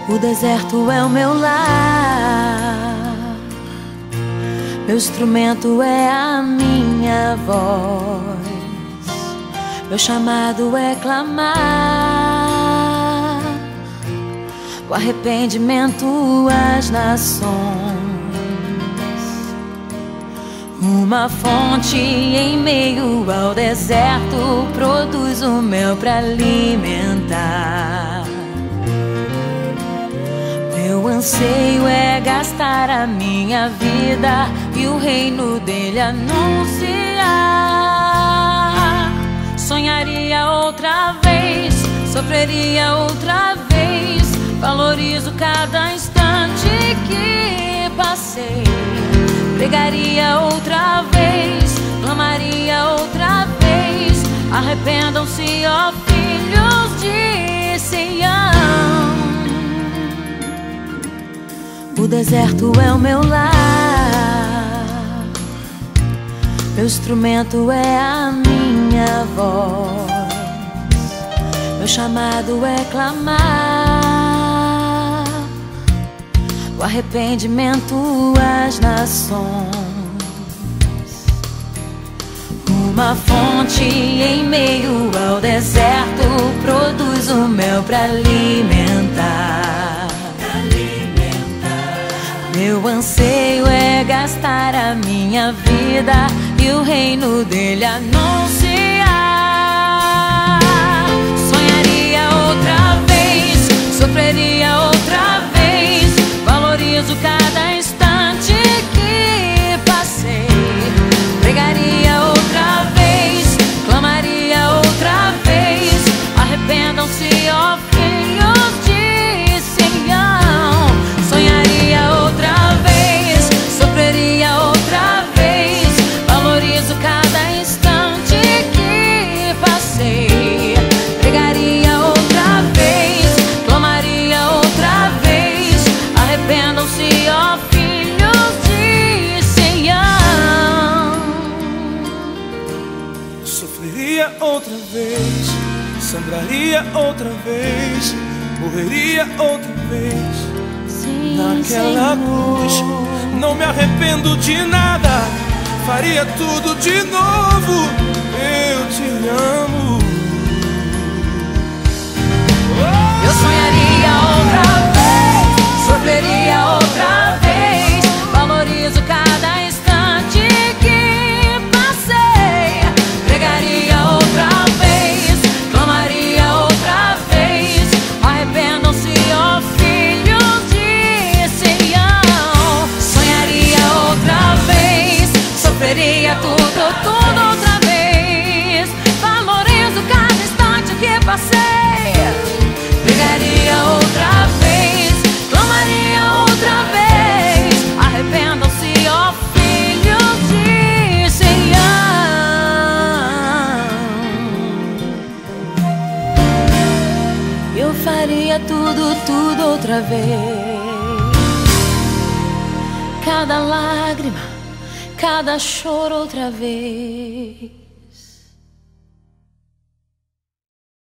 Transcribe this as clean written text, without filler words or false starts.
O deserto é o meu lar, meu instrumento é a minha voz, meu chamado é clamar o arrependimento às nações. Uma fonte em meio ao deserto produz o mel para alimentar. Meu anseio é gastar a minha vida e o reino dele anunciar. Sonharia outra vez, sofreria outra vez. Valorizo cada instante que passei. Pregaria outra vez, clamaria outra vez. Arrependam-se, ó filhos de Sião. O deserto é o meu lar, meu instrumento é a minha voz, meu chamado é clamar o arrependimento às nações. Uma fonte em meio ao deserto produz o mel para alimentar. Meu anseio é gastar a minha vida e o reino dele anunciar. Sonharia outra vez, sofreria outra vez. Valorizo cada instante que passei. Pregaria outra vez, clamaria outra vez. Arrependam-se, ó filhos de Sião. Sonharia outra vez, sofreria outra vez. Valorizo cada instante que passei. Pregaria outra vez, clamaria outra vez. Arrependam-se, ó filhos de Sião. Sofreria outra vez, sangraria outra vez, morreria outra vez. Naquela cruz, não me arrependo de nada, faria tudo de novo. Eu te amo. Eu sonharia outra vez, sofreria outra vez. Valorizo cada instante que passei. Pregaria outra vez, clamaria outra vez. Arrependam-se, ó filhos de Sião. Sonharia outra vez, sofreria tudo outra vez. Valorizo cada instante que passei. Pregaria outra vez, clamaria outra vez. Arrependam-se, ó filhos de Sião. Eu faria tudo outra vez. Cada lágrima, cada choro outra vez.